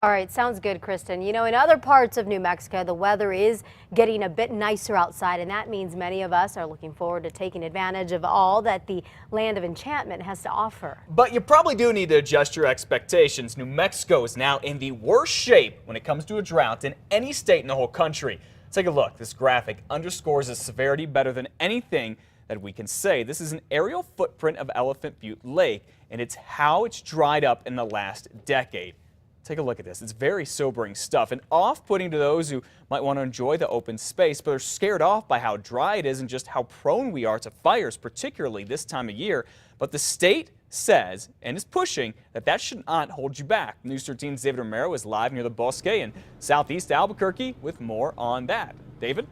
All right, sounds good, Kristen. You know, in other parts of New Mexico, the weather is getting a bit nicer outside, and that means many of us are looking forward to taking advantage of all that the land of enchantment has to offer. But you probably do need to adjust your expectations. New Mexico is now in the worst shape when it comes to a drought in any state in the whole country. Take a look. This graphic underscores its severity better than anything that we can say. This is an aerial footprint of Elephant Butte Lake, and it's how it's dried up in the last decade. Take a look at this. It's very sobering stuff and off-putting to those who might want to enjoy the open space, but are scared off by how dry it is and just how prone we are to fires, particularly this time of year. But the state says and is pushing that should not hold you back. News 13's David Romero is live near the Bosque in southeast Albuquerque with more on that. David?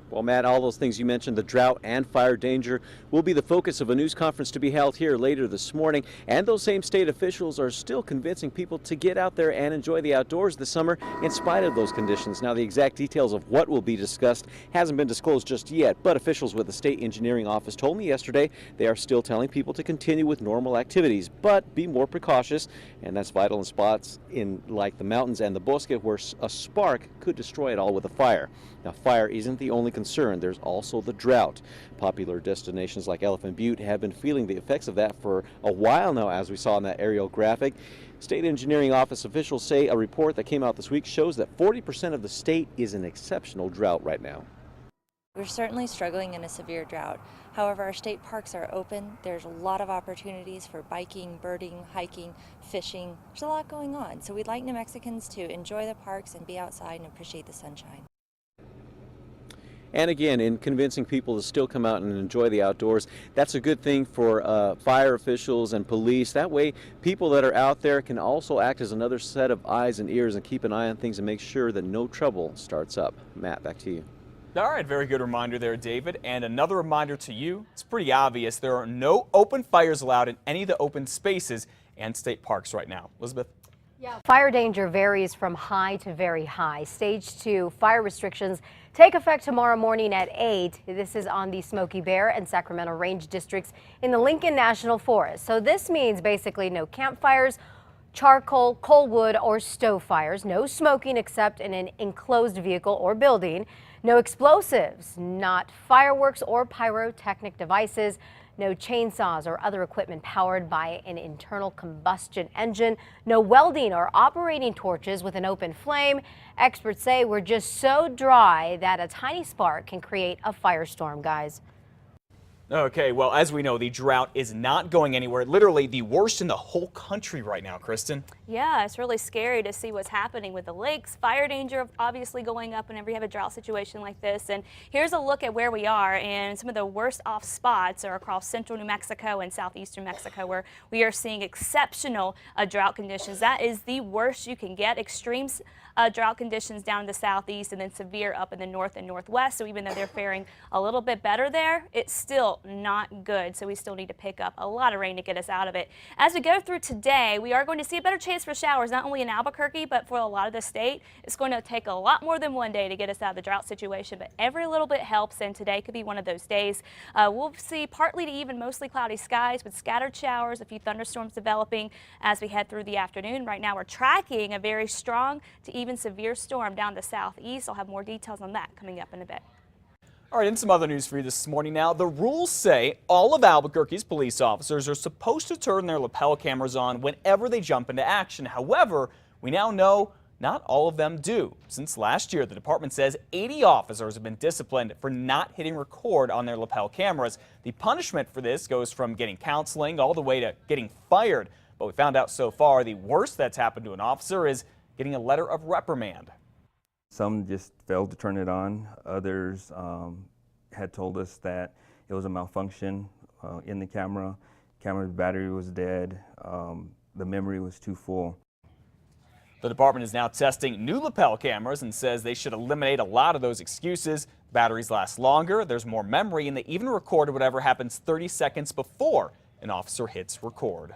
Well, Matt, all those things you mentioned, the drought and fire danger, will be the focus of a news conference to be held here later this morning. And those same state officials are still convincing people to get out there and enjoy the outdoors this summer in spite of those conditions. Now, the exact details of what will be discussed hasn't been disclosed just yet, but officials with the state engineering office told me yesterday they are still telling people to continue with normal activities, but be more precautious. And that's vital in spots in like the mountains and the Bosque where a spark could destroy it all with a fire. Now, fire isn't the only concern. There's also the drought. Popular destinations like Elephant Butte have been feeling the effects of that for a while now, as we saw in that aerial graphic. State Engineering Office officials say a report that came out this week shows that 40% of the state is in exceptional drought right now. We're certainly struggling in a severe drought. However, our state parks are open. There's a lot of opportunities for biking, birding, hiking, fishing. There's a lot going on. So we'd like New Mexicans to enjoy the parks and be outside and appreciate the sunshine. And again, in convincing people to still come out and enjoy the outdoors, that's a good thing for fire officials and police. That way, people that are out there can also act as another set of eyes and ears and keep an eye on things and make sure that no trouble starts up. Matt, back to you. All right, very good reminder there, David. And another reminder to you, it's pretty obvious there are no open fires allowed in any of the open spaces and state parks right now. Elizabeth? Yeah, fire danger varies from high to very high. Stage 2 fire restrictions take effect tomorrow morning at 8. This is on the Smoky Bear and Sacramento Range districts in the Lincoln National Forest. So this means basically no campfires, charcoal, coal wood, or stove fires, no smoking except in an enclosed vehicle or building, no explosives, not fireworks or pyrotechnic devices, no chainsaws or other equipment powered by an internal combustion engine, no welding or operating torches with an open flame. Experts say we're just so dry that a tiny spark can create a firestorm, guys. Okay, well, as we know, the drought is not going anywhere. Literally the worst in the whole country right now, Kristen. Yeah, it's really scary to see what's happening with the lakes. Fire danger obviously going up whenever you have a drought situation like this. And here's a look at where we are, and some of the worst off spots are across central New Mexico and southeastern Mexico, where we are seeing exceptional drought conditions. That is the worst you can get. Extreme drought conditions down in the southeast and then severe up in the north and northwest. So even though they're faring a little bit better there, it's still not good. So we still need to pick up a lot of rain to get us out of it. As we go through today, we are going to see a better chance for showers, not only in Albuquerque, but for a lot of the state. It's going to take a lot more than one day to get us out of the drought situation, but every little bit helps, and today could be one of those days. We'll see partly to even mostly cloudy skies with scattered showers, a few thunderstorms developing as we head through the afternoon. Right now we're tracking a very strong to even severe storm down the southeast. I'll have more details on that coming up in a bit. All right, and some other news for you this morning now. The rules say all of Albuquerque's police officers are supposed to turn their lapel cameras on whenever they jump into action. However, we now know not all of them do. Since last year, the department says 80 officers have been disciplined for not hitting record on their lapel cameras. The punishment for this goes from getting counseling all the way to getting fired. But we found out so far the worst that's happened to an officer is getting a letter of reprimand. Some just failed to turn it on. Others had told us that it was a malfunction in the camera. Camera's battery was dead. The memory was too full. The department is now testing new lapel cameras and says they should eliminate a lot of those excuses. Batteries last longer, there's more memory, and they even record whatever happens 30 seconds before an officer hits record.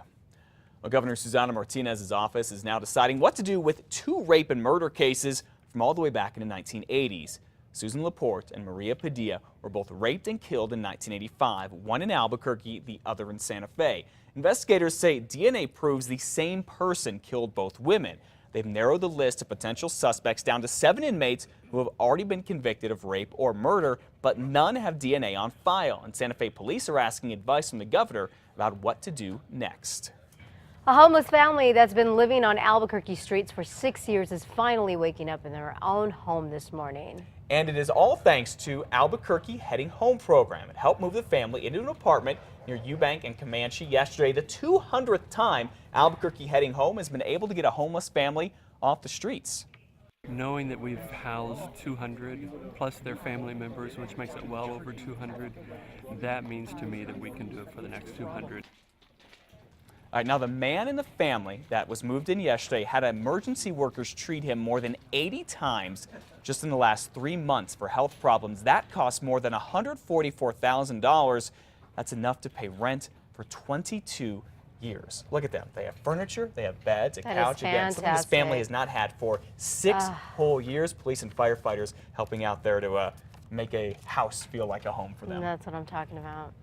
Well, Governor Susana Martinez's office is now deciding what to do with 2 rape and murder cases from all the way back in the 1980s. Susan Laporte and Maria Padilla were both raped and killed in 1985, one in Albuquerque, the other in Santa Fe. Investigators say DNA proves the same person killed both women. they've narrowed the list of potential suspects down to 7 inmates who have already been convicted of rape or murder, but none have DNA on file. And Santa Fe police are asking advice from the governor about what to do next. A homeless family that's been living on Albuquerque streets for 6 years is finally waking up in their own home this morning. And it is all thanks to Albuquerque Heading Home program. It helped move the family into an apartment near Eubank and Comanche yesterday. The 200th time Albuquerque Heading Home has been able to get a homeless family off the streets. Knowing that we've housed 200 plus their family members, which makes it well over 200, that means to me that we can do it for the next 200. All right, now the man in the family that was moved in yesterday had emergency workers treat him more than 80 times just in the last 3 months for health problems. That cost more than $144,000. That's enough to pay rent for 22 years. Look at them. They have furniture, they have beds, a couch. Again, something this family has not had for 6 whole years. Police and firefighters helping out there to make a house feel like a home for them. That's what I'm talking about.